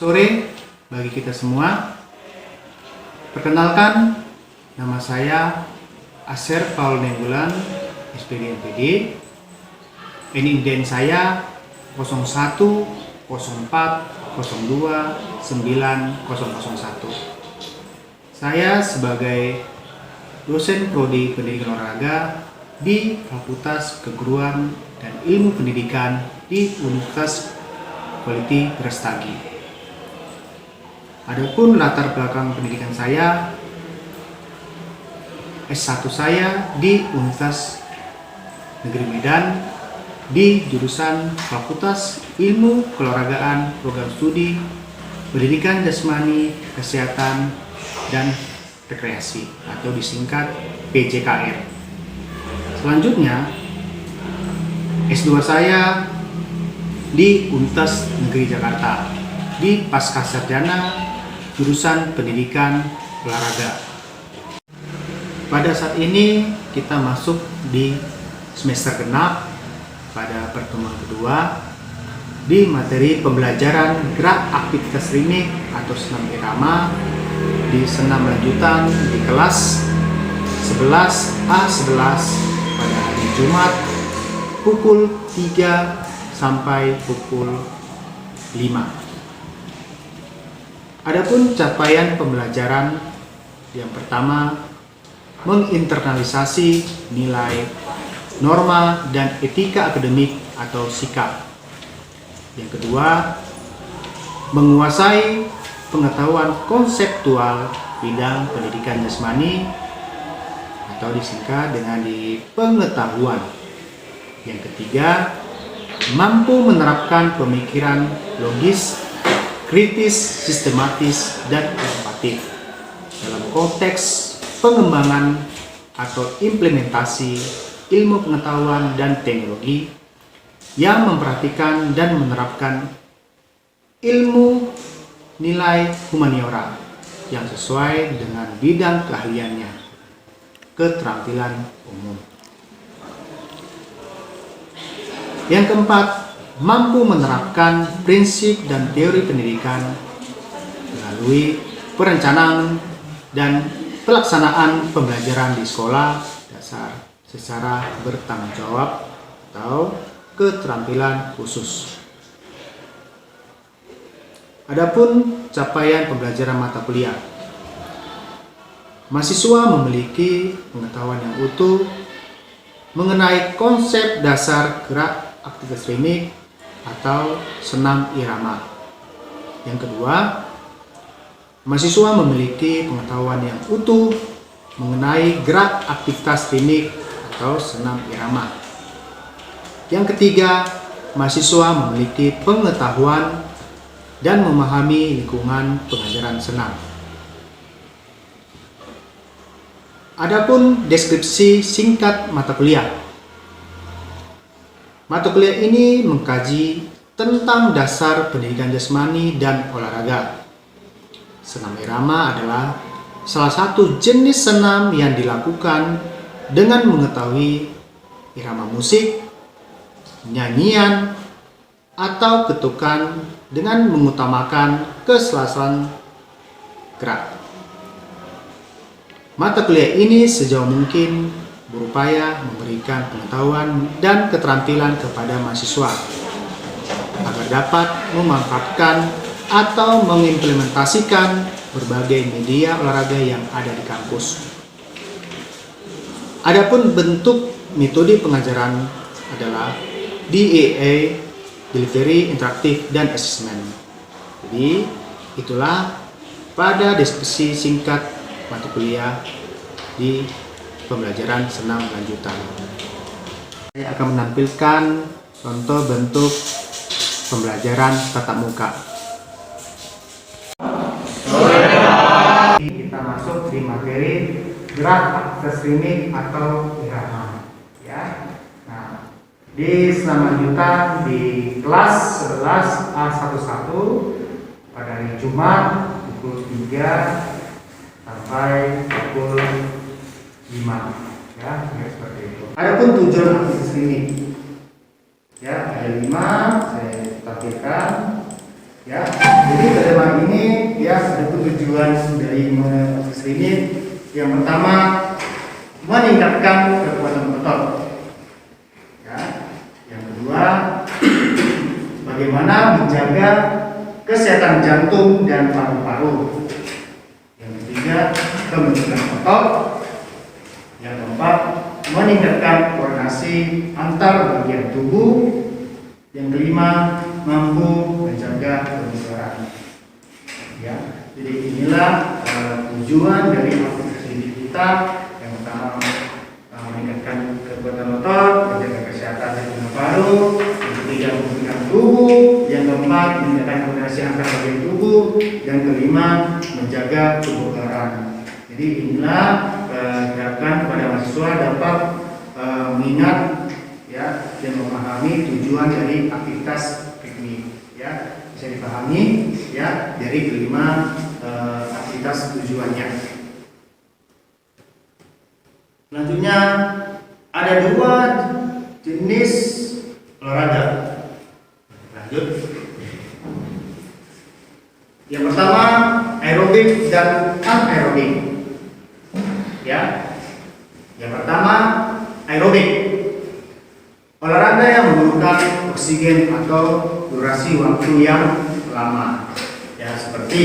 Sore bagi kita semua. Perkenalkan, nama saya Asher Paul Nenggolan, SPD MPD. NIN saya 01 04 02 9001. Saya sebagai dosen prodi pendidikan olahraga di Fakultas Keguruan dan Ilmu Pendidikan di Universitas Quality Brastagi. Adapun latar belakang pendidikan saya, S1 saya di Universitas Negeri Medan di jurusan Fakultas Ilmu Keolahragaan Program Studi Pendidikan Jasmani, Kesehatan, dan Rekreasi atau disingkat PJKR. Selanjutnya, S2 saya di Universitas Negeri Jakarta di Pascasarjana jurusan Pendidikan Olahraga. Pada saat ini kita masuk di semester genap pada pertemuan kedua di materi pembelajaran gerak aktivitas ritmik atau senam irama di senam lanjutan di kelas 11A11 pada hari Jumat pukul 3 sampai pukul 5. Adapun capaian pembelajaran, yang pertama menginternalisasi nilai norma dan etika akademik atau sikap. Yang kedua, menguasai pengetahuan konseptual bidang pendidikan jasmani atau disingkat dengan di pengetahuan. Yang ketiga, mampu menerapkan pemikiran logis, kritis, sistematis, dan inovatif dalam konteks pengembangan atau implementasi ilmu pengetahuan dan teknologi yang memperhatikan dan menerapkan ilmu nilai humaniora yang sesuai dengan bidang keahliannya, keterampilan umum. Yang keempat, mampu menerapkan prinsip dan teori pendidikan melalui perencanaan dan pelaksanaan pembelajaran di sekolah dasar secara bertanggung jawab atau keterampilan khusus. Adapun capaian pembelajaran mata kuliah, mahasiswa memiliki pengetahuan yang utuh mengenai konsep dasar gerak aktivitas ritmik atau senam irama. Yang kedua, mahasiswa memiliki pengetahuan yang utuh mengenai gerak aktivitas ritmik atau senam irama. Yang ketiga, mahasiswa memiliki pengetahuan dan memahami lingkungan pengajaran senam. Adapun deskripsi singkat mata kuliah. Mata kuliah ini mengkaji tentang dasar pendidikan jasmani dan olahraga. Senam irama adalah salah satu jenis senam yang dilakukan dengan mengetahui irama musik, nyanyian, atau ketukan dengan mengutamakan keselarasan gerak. Mata kuliah ini sejauh mungkin berupaya memberikan pengetahuan dan keterampilan kepada mahasiswa agar dapat memanfaatkan atau mengimplementasikan berbagai media olahraga yang ada di kampus. Adapun bentuk metode pengajaran adalah DIA, Delivery, Interaktif, dan Assessment. Jadi itulah pada deskripsi singkat mata kuliah di pembelajaran senam lanjutan. Saya akan menampilkan contoh bentuk pembelajaran tatap muka. Kita masuk di materi gerak aktivitas ritmik atau irama. Ya. Nah, di senam lanjutan di kelas 11A11 pada hari Jumat pukul 3 sampai pukul 5, ya, seperti itu. Adapun tujuan aktivitas ini, ya, ada 5 saya tampilkan, ya. jadi pertemuan ini ya ada tujuan dari proses ini. Yang pertama, meningkatkan kekuatan otot. Ya. Yang kedua, bagaimana menjaga kesehatan jantung dan paru-paru. Yang ketiga, pembentukan otot. Yang keempat, meningkatkan koordinasi antar bagian tubuh. Yang kelima, mampu menjaga kebugaran. Ya, jadi inilah tujuan dari aktivitas kita. Yang pertama, meningkatkan kekuatan otot, menjaga kesehatan jantung paru. Yang ketiga, membentukkan tubuh. Yang keempat, meningkatkan koordinasi antar bagian tubuh. Yang kelima, menjaga kebugaran. Jadi inilah diharapkan kepada mahasiswa dapat mengingat ya dan memahami tujuan dari aktivitas piknik. Ya, bisa dipahami ya dari kelima aktivitas tujuannya. Selanjutnya ada dua jenis olahraga. Lanjut. Yang pertama aerobik dan anaerobik. Ya. Yang pertama aerobik. Olahraga yang memerlukan oksigen atau durasi waktu yang lama. Ya, seperti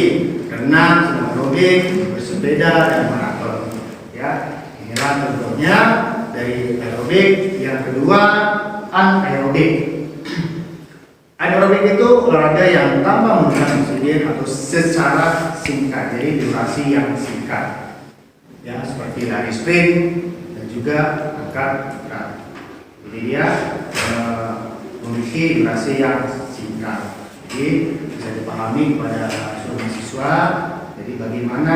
renang, aerobik, bersepeda dan maraton. Ya. Inilah contohnya dari aerobik. Yang kedua, anaerobik. Anaerobik itu olahraga yang tanpa menggunakan oksigen atau secara singkat, jadi durasi yang singkat. Ya, seperti lari sprint dan juga angkat berat. Jadi dia memiliki durasi yang singkat. Jadi bisa dipahami kepada seluruh mahasiswa. Jadi bagaimana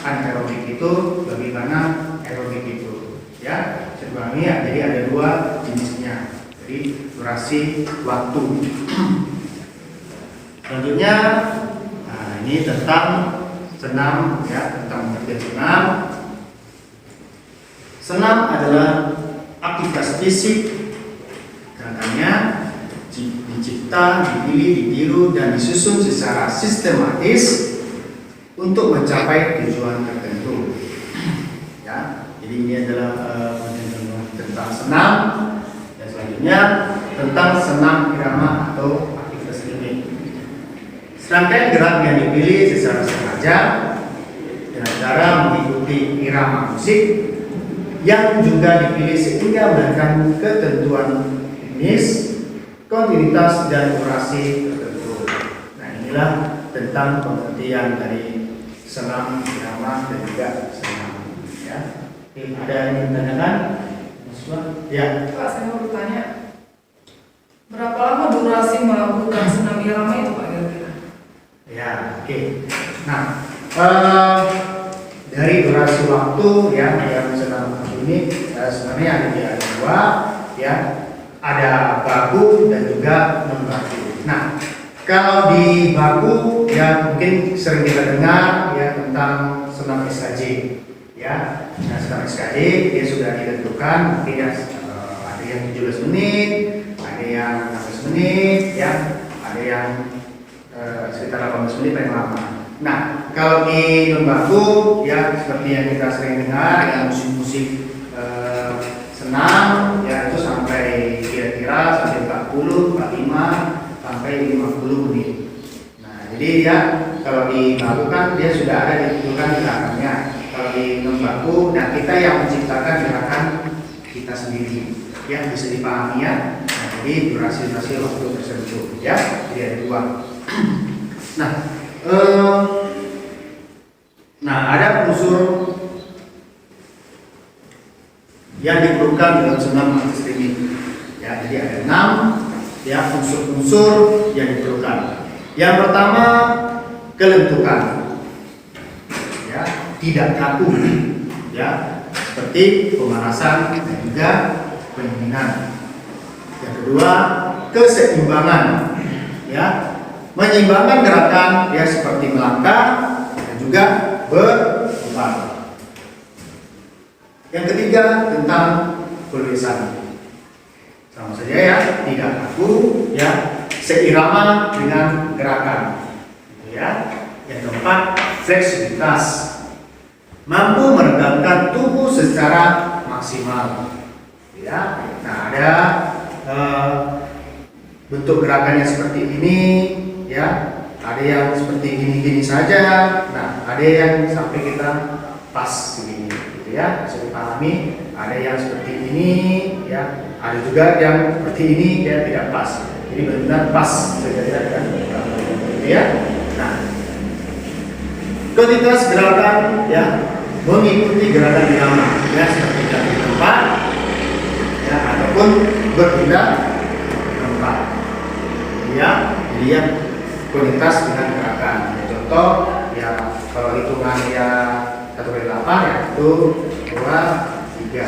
anaerobik itu, bagaimana aerobik itu, ya, bisa dipahami ya. Jadi ada dua jenisnya. Jadi durasi waktu. Selanjutnya, nah ini tentang senam ya, tentang pengertian senam. Senam adalah aktivitas fisik, gerakannya dicipta, dipilih, ditiru dan disusun secara sistematis untuk mencapai tujuan tertentu. Ya, jadi ini adalah tentang senam. Selanjutnya tentang senam irama atau aktivitas ritmik. Serangkaian gerak yang dipilih secara sengaja dengan cara mengikuti irama musik yang juga dipilih sehingga berdasarkan ketentuan ritmis, kontinuitas dan durasi tertentu. Nah, inilah tentang pengertian dari senam irama dan juga senam. Ya, ada yang ditanyakan? Ya. Pak, saya mau bertanya, berapa lama durasi melakukan senam irama itu Pak kira-kira? Ya, oke. Nah, dari durasi waktu ya yang senam ini sebenarnya ada dua, ya, ada baku dan juga non baku. Nah, kalau di baku ya mungkin sering kita dengar ya tentang senam SKJ. Ya, nah senam SKJ dia sudah ditentukan, mungkin ya, ada yang 17 menit, ada yang 16 menit, ya, ada yang sekitar 18 menit paling lama. Nah, kalau di non baku ya seperti yang kita sering dengar ya musik-musik senam ya itu sampai kira-kira sampai 40, 45 sampai 50 menit. Nah, jadi ya kalau di baku kan dia sudah ada ditentukan gerakannya. Kalau di non baku, nah kita yang menciptakan gerakan kita sendiri, ya bisa dipahami ya. Nah, jadi durasi waktu tertentu, ya. Jadi ada dua. Nah, ada unsur yang diperlukan dalam senam aktivitas ritmik. Ya, jadi ada 6 ya unsur-unsur yang diperlukan. Yang pertama, kelentukan. Ya, tidak kaku, ya, seperti pemanasan dan juga pendinginan. Yang kedua, keseimbangan, ya, menyeimbangkan gerakan ya seperti melangkah dan juga berputar. Yang ketiga tentang penulisan, sama saja ya, tidak kaku, ya, seirama dengan gerakan. ya. Yang keempat, fleksibilitas, mampu meregangkan tubuh secara maksimal, ya. Nah, ada bentuk gerakannya seperti ini, ya. Ada yang seperti gini-gini saja. Nah, ada yang sampai kita pas begini, gitu ya. Bisa dipahami. Ada yang seperti ini, ya. Ada juga yang seperti ini, dia tidak pas. Jadi benar-benar pas sejajar dengan gitu ya. Nah, kuantitas gerakan, ya, mengikuti gerakan irama, ya, seperti di tempat, ya, ataupun berpindah tempat, ya. Jadi yang kuantitas dengan gerakan. Contoh, ya, kalau hitungan ya 1/8 ya 1, 2, 3,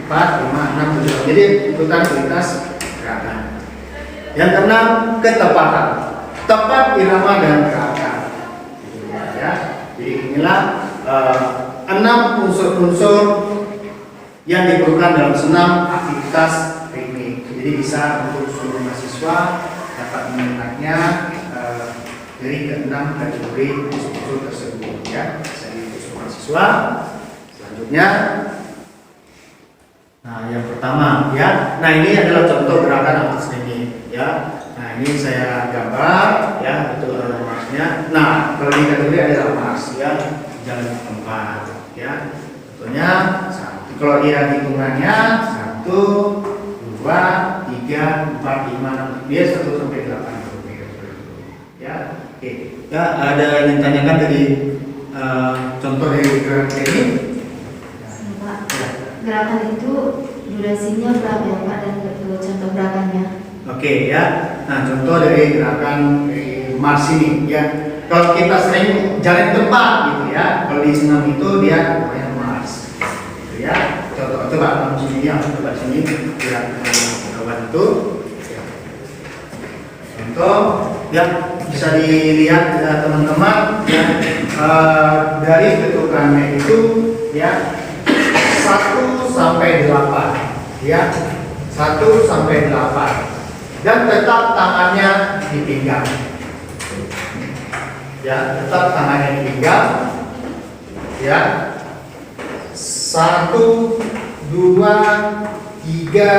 4, 5, 6, 7. Jadi ikutan kuantitas gerakan. Yang keenam, ketepatan, tepat irama dan gerakan. Ya, jadi inilah 6 unsur-unsur yang diperlukan dalam senam aktivitas ritmik. Jadi bisa untuk seluruh mahasiswa dapat mengingatnya dari keenam kategori unsur tersebut, ya. Jadi untuk mahasiswa. Selanjutnya, nah yang pertama, ya. Nah ini adalah contoh gerakan atas ritmik, ya. Nah ini saya gambar, ya, itu adalah marsnya. Nah kalau di kategori adalah mars, ya, jalan tempat, ya. Contohnya, kalau dia hitungannya 1, 2, 3, 4, 5, 6, dia 1 sampai 8. Ya, oke. Ya, ada yang ditanyakan dari contoh dari gerakan ini? Pak, gerakan itu durasinya berapa ya Pak, dan contoh gerakannya? Oke, ya. Nah, contoh dari gerakan mars ini, ya. Kalau kita sering jalan tempat gitu ya, kalau di senam itu dia namanya mars, gitu ya. Contoh coba kamu sini ya, coba sini gerakan itu. Ya. Contoh, ya, bisa dilihat ya, teman-teman, ya, dari bentukannya itu, ya, 1 sampai 8, ya, 1 sampai 8, dan tetap tangannya di pinggang. Ya, tetap tangannya di pinggang. Ya. 1, 2, 3,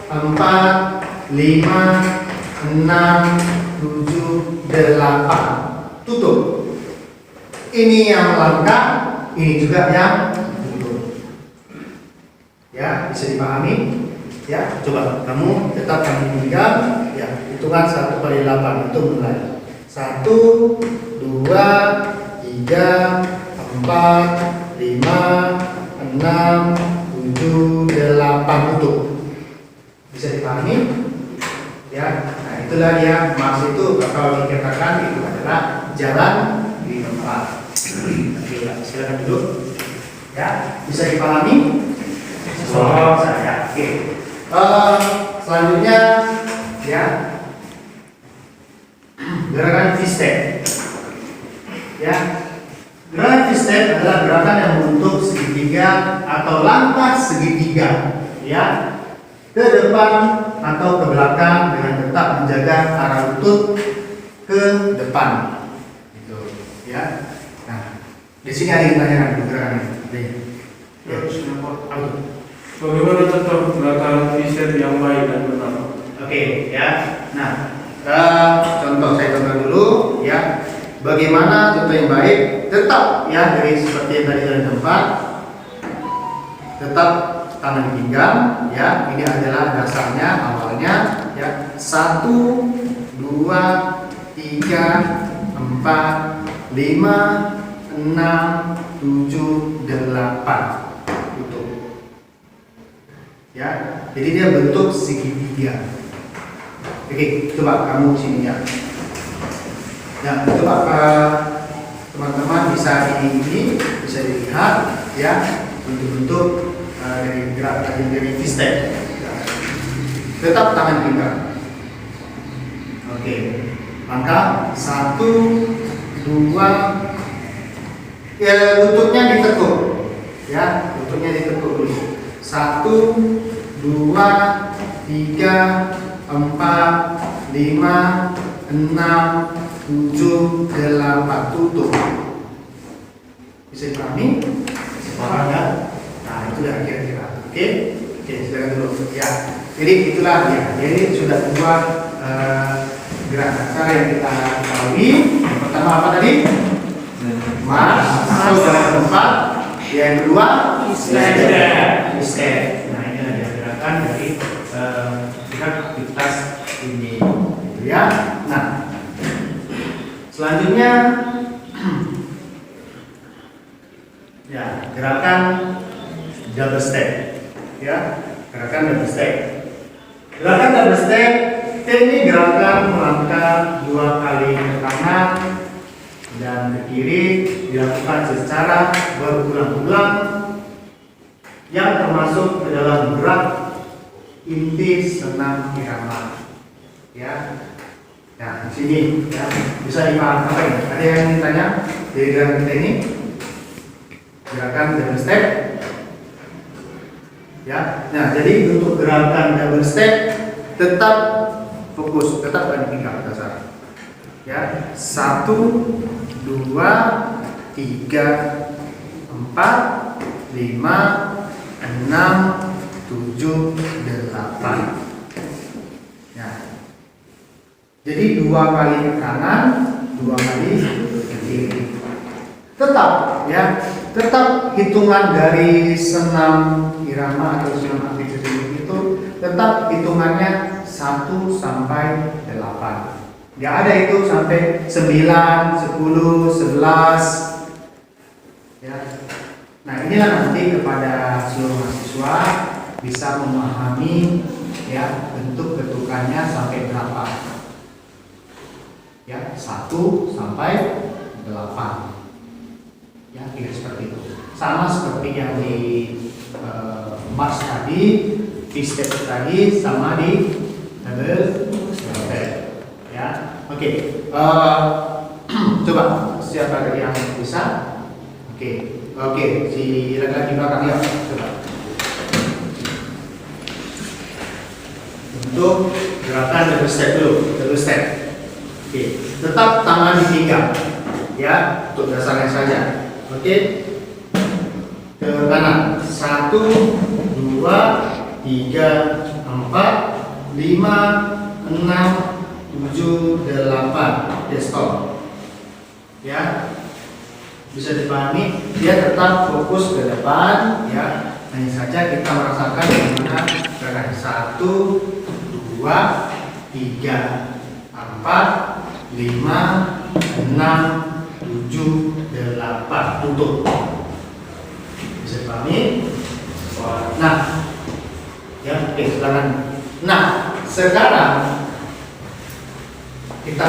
4, 5, 6, 7, 8. Tutup. Ini yang melangkah, ini juga yang tutup. Ya, bisa dipahami? Ya, coba kamu tetap tangan pinggang, ya, hitungan 1/8 itu mulai. 1, 2, 3, 4, 5, 6, 7, 8, tutup. Bisa dipahami? Ya, nah itulah dia mars itu kalau dikatakan itu adalah jalan di tempat. Oke, silakan duduk. Ya, bisa dipahami? Oh, saya. Oke. Selanjutnya, ya, gerakan V-step. Ya, gerakan V-step adalah gerakan yang membentuk segitiga atau langkah segitiga, ya, ke depan atau ke belakang dengan tetap menjaga arah lutut ke depan, gitu, ya. Nah, di sini ada yang ditanyakan gerakan ini. Ya, bagaimana contoh gerakan V-step yang baik dan benar? Oke, ya. Nah, contoh saya contoh dulu, ya. Bagaimana contoh yang baik? Tetap, ya, dari seperti yang tadi jalan tempat, tetap tangan di pinggang, ya. Ini adalah dasarnya awalnya, ya. 1, 2, 3, 4, 5, 6, 7, 8. Tutup. Ya. Jadi dia bentuk segitiga. Oke, coba kamu sini ya. Nah, coba teman-teman bisa ini bisa dilihat, ya, bentuk-bentuk dari gerakan dari V-step. Tetap tangan pinggang. Oke, langkah 1, 2, ya, lututnya ditekuk, ya, lututnya ditekuk dulu. 1, 2, 3, 4, 5, 6, 7, 8, tutup. Bisa dipahami? Paham ya? Nah, itu dah kira-kira. Oke, silakan dulu. Ya, jadi itulah ya. Jadi sudah dua gerakan dasar yang kita ketahui. Yang pertama apa tadi? Mars atau jalan ke tempat. Yang kedua, step. Nah, ini adalah gerakan dari pihak aktivitas ini, gitu ya. Nah, selanjutnya ya gerakan double step. Ya, gerakan double step. Gerakan double step ini gerakan melangkah 2 kali ke kanan dan ke kiri, dilakukan secara berulang-ulang yang termasuk ke dalam gerak inti senam irama. Ya, nah di sini ya bisa dipahami apa ini? Ada yang ditanya dari gerakan kita ini? Gerakan double step. Ya, nah jadi untuk gerakan double step tetap fokus, tetap pada tingkat dasar. Ya, 1, 2, 3, 4, 5, 6, 7, 8. Ya. Jadi 2 kali ke kanan, 2 kali ke kiri. Tetap ya, tetap hitungan dari senam irama atau senam aktivitas itu tetap hitungannya 1 sampai 8. Nggak ada itu sampai 9, 10, 11. Ya. Nah, inilah nanti kepada seluruh mahasiswa bisa memahami ya bentuk ketukannya sampai berapa. Ya, 1 sampai 8. Ya, kira seperti itu. Sama seperti yang di Mars tadi, di step tadi, sama di double step. Ya, oke. Coba siapa yang bisa? Oke, silakan di belakang ya. Coba. Untuk gerakan double step dulu, double step. Oke, tetap tangan di pinggang. Ya, untuk dasarnya saja. Oke, ke kanan 1, 2, 3, 4, 5, 6, 7, 8. Ya, stop. Ya, bisa dipahami. Dia tetap fokus ke depan. Ya, hanya saja kita merasakan bagaimana gerakan 1, 2, 3, 4, 5, 6, 7, 8. Tutup. Bisa dipahami? Nah, ya, oke, silakan. Nah, sekarang kita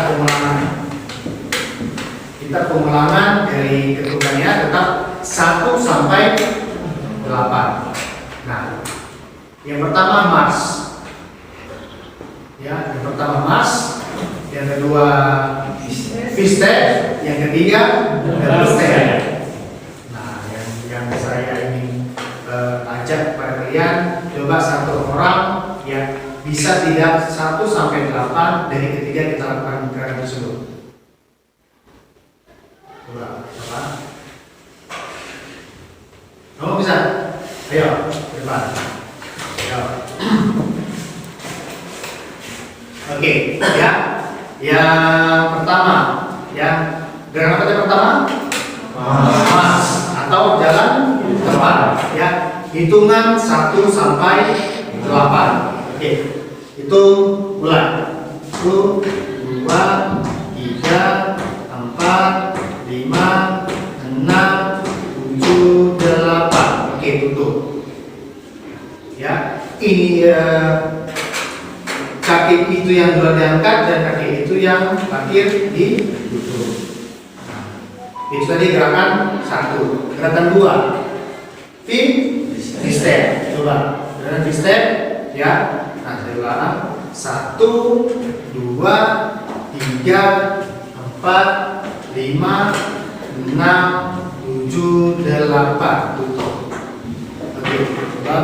pengulangan dari ketukannya tetap 1 sampai 8. Nah, yang pertama Mars. Ya, yang pertama Mars, yang kedua V-step, yang ketiga double step. Nah, yang saya ingin ajak pada kalian, coba satu orang ya bisa tidak 1 sampai 8 dari ketiga kita lakukan gerakan tersebut. Coba. Kamu bisa? Ayo, depan. Ayo. Oke, ya. Yang pertama, ya. Gerakan apa yang pertama? Mas atau jalan depan, ya. Hitungan 1 sampai 8. Oke. Hitung mulai. 1, 2, 3, 4, 5, 6, 7, 8. Oke, tutup. Ya, ini kaki itu yang dulu diangkat dan kaki itu yang akhir ditutup. Nah, itu tadi gerakan 1. Gerakan 2, V-step. Coba, gerakan V-step, ya. Nah, saya ulang. 1, 2, 3, 4, 5, 6, 7, 8. Tutup. Oke, coba.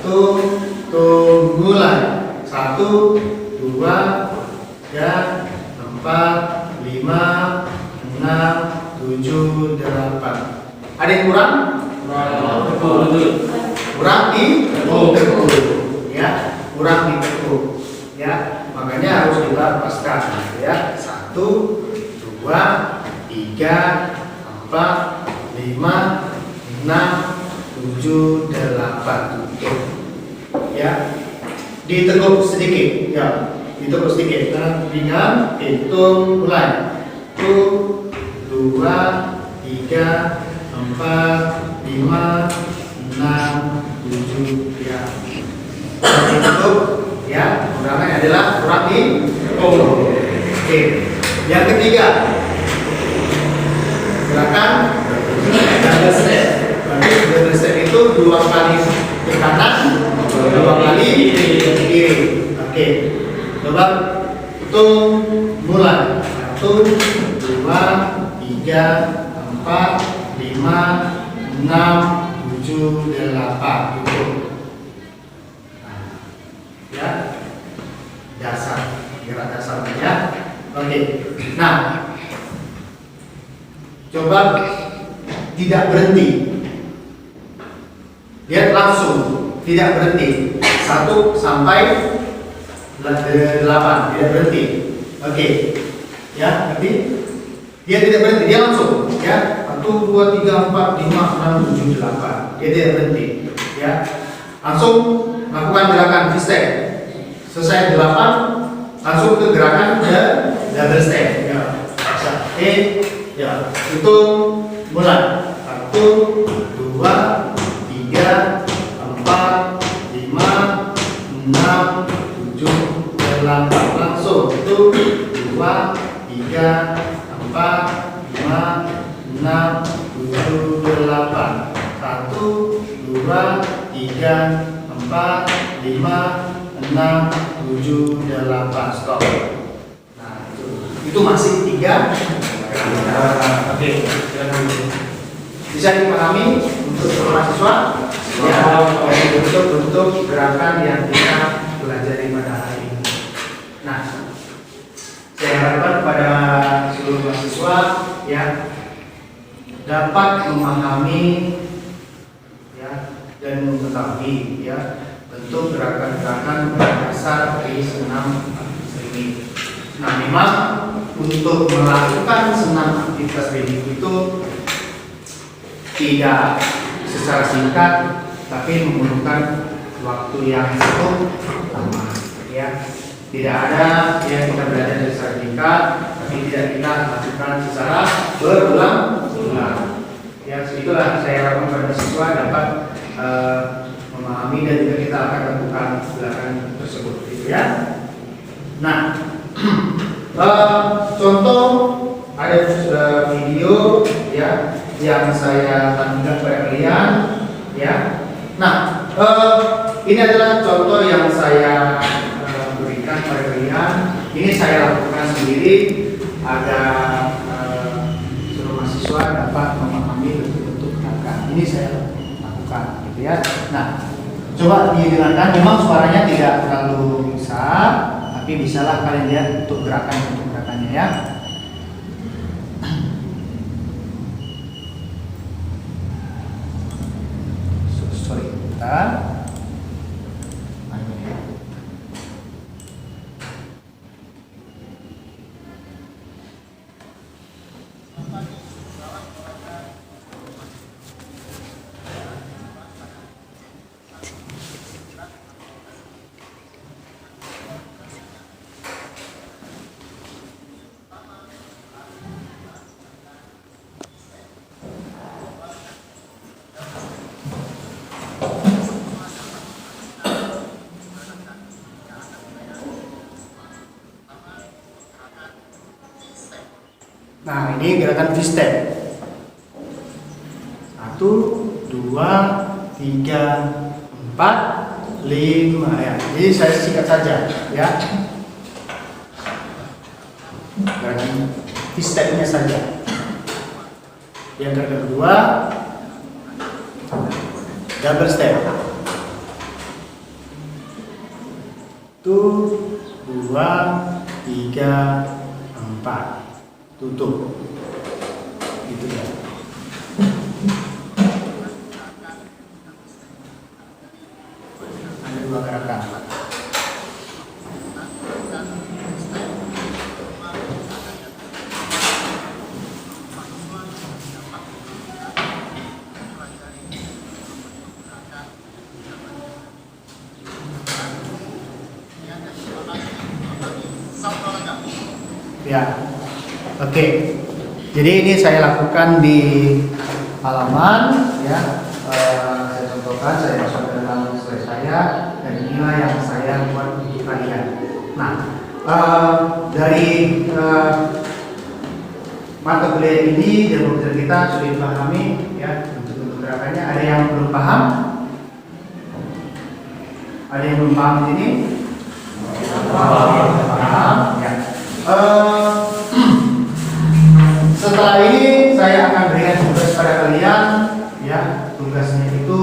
1, mulai. 1, 2, 3, 4, 5, 6, 7, 8. Ada yang kurang? Kurang di tekuk, ya, kurang di tekuk, ya, makanya harus kita lepaskan, ya. 1, 2, 3, 4, 5, 6, 7, 8. Tutup, ya. Ditekuk sedikit, ya, ditekuk sedikit. Ringan, hitung, mulai. 1, 2, 3, 4, 5, 6, 7, ya. Ditutup, ya. Ulangannya adalah kurang di. Oke. Yang ketiga, gerakan double step. Berarti double step itu 2 kali ke kanan, 2 kali ke kiri. Oke. Coba hitung, mulai. 1, 2, 3, 4, 5, 6, 7, 8. Tutup. Ya, dasar, gerak dasarnya, ya. Oke. Nah, coba tidak berhenti. Lihat langsung, tidak berhenti. 1 sampai 8, tidak berhenti. Oke. Ya, berarti dia tidak berhenti, dia langsung, ya. 1, 2, 3, 4, 5, 6, 7, 8. Dia tidak berhenti, ya. Langsung lakukan gerakan V-step. Selesai 8, langsung ke gerakan double step, ya. Oke, ya. Hitung, mulai. 1, 2, 3, 4, 5, 6, 7, 8. Langsung itu 2, 3, 4, 5, 6, 7, 8. 1, 2, 3, 4, 5, 6, 7, 8. Stop. Nah, itu masih 3. Oke. Bisa dipahami untuk mahasiswa? Ya, bentuk-bentuk gerakan yang kita pelajari pada hari ini. Nah, saya harapkan kepada seluruh mahasiswa, ya, dapat memahami, ya, dan mengetahui, ya, bentuk gerakan-gerakan dasar dari senam swimming. Nah, memang untuk melakukan senam aktivitas swimming itu tidak secara singkat, tapi memerlukan waktu yang cukup lama, ya. Tidak ada yang kita belajar secara singkat, tapi tidak kita lakukan secara berulang-ulang. Ya, itulah saya harapkan pada siswa dapat memahami dan juga kita akan lakukan gerakan tersebut, gitu ya. Nah, contoh ada video, ya, yang saya tampilkan kepada kalian, ya. Nah, ini adalah contoh yang saya berikan kepada kalian. Ini saya lakukan sendiri agar seluruh mahasiswa dapat memahami bentuk-bentuk gerakan. Ini saya lakukan, gitu ya. Nah, coba didengarkan. Memang suaranya tidak terlalu besar, tapi bisalah kalian lihat untuk gerakannya, ya. Sorry, kita. Nah, ini gerakan V-step. 1, 2, 3, 4, 5, ya. Jadi saya singkat saja, ya. Gerakan V-stepnya saja. Yang kedua, double step. 1, 2, 3, 4. tutup. Gitu ya. Ada 2 gerakan. Ya, oke. Jadi ini saya lakukan di halaman, ya. Saya contohkan, saya masuk ke dalam slide saya, dan inilah yang saya buat untuk kalian. Nah, dari mata kuliah ini dan belajar kita sudah dipahami, ya, untuk gerakannya. Ada yang belum paham? Ada yang belum paham di sini? Paham, ya. Setelah ini saya akan berikan tugas pada kalian, ya. Tugasnya itu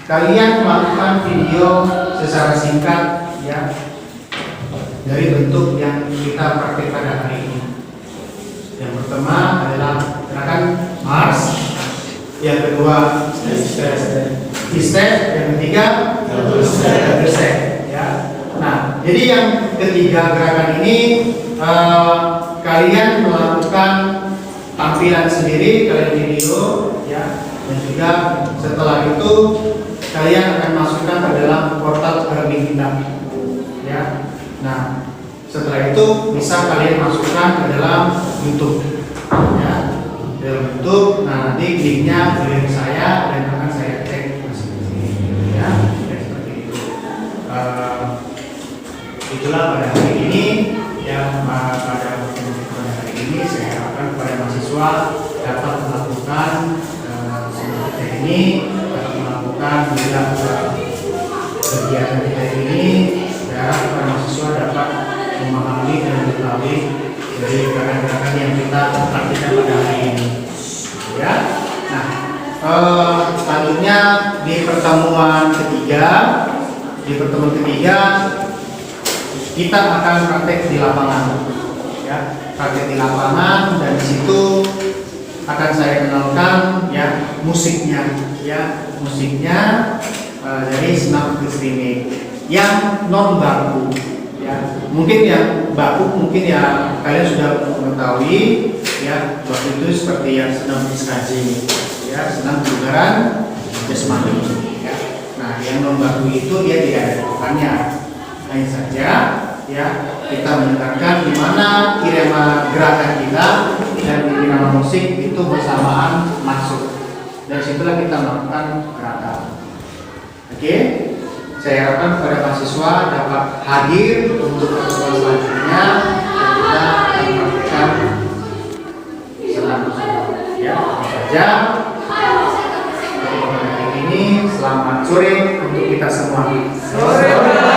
kalian melakukan video secara singkat, ya, dari bentuk yang kita praktik pada hari ini. Yang pertama adalah gerakan Mars, yang kedua step, yang ketiga double step, ya. Nah, jadi yang ketiga gerakan ini kalian melakukan tampilan sendiri, kalian video, ya, dan juga setelah itu kalian akan masukkan ke dalam portal learning kita, ya. Nah, setelah itu bisa kalian masukkan ke dalam YouTube, ya, dalam YouTube. Nah, nanti linknya dari saya dan akan saya cek masing-masing, ya, seperti itu. Itulah pada hari ini, ya. Pada hari ini saya harapkan kepada mahasiswa dapat melakukan seperti ini, dapat melakukan juga kegiatan kita ini. Saya harap kepada mahasiswa dapat memahami dan mengetahui dari gerakan-gerakan yang kita praktikkan pada hari ini, ya. Nah, selanjutnya di pertemuan ketiga kita akan praktek di lapangan, ya, praktek di lapangan, dan di situ akan saya kenalkan, ya, musiknya, ya, dari senam streaming yang non baku, ya. Mungkin yang baku mungkin ya kalian sudah mengetahui, ya, waktu itu seperti yang senam fiskasi, ya, senam kebugaran jasmani, ya. Nah, yang non baku itu dia tidak ada gerakannya, hanya saja, ya, kita mendengarkan di mana irama gerakan kita dan irama musik itu bersamaan masuk. Dan situlah kita melakukan gerakan. Oke, saya harapkan kepada mahasiswa dapat hadir untuk pertemuan selanjutnya dan kita akan melakukan selanjutnya. Ya, saja. Untuk hari ini, selamat sore untuk kita semua. Sore.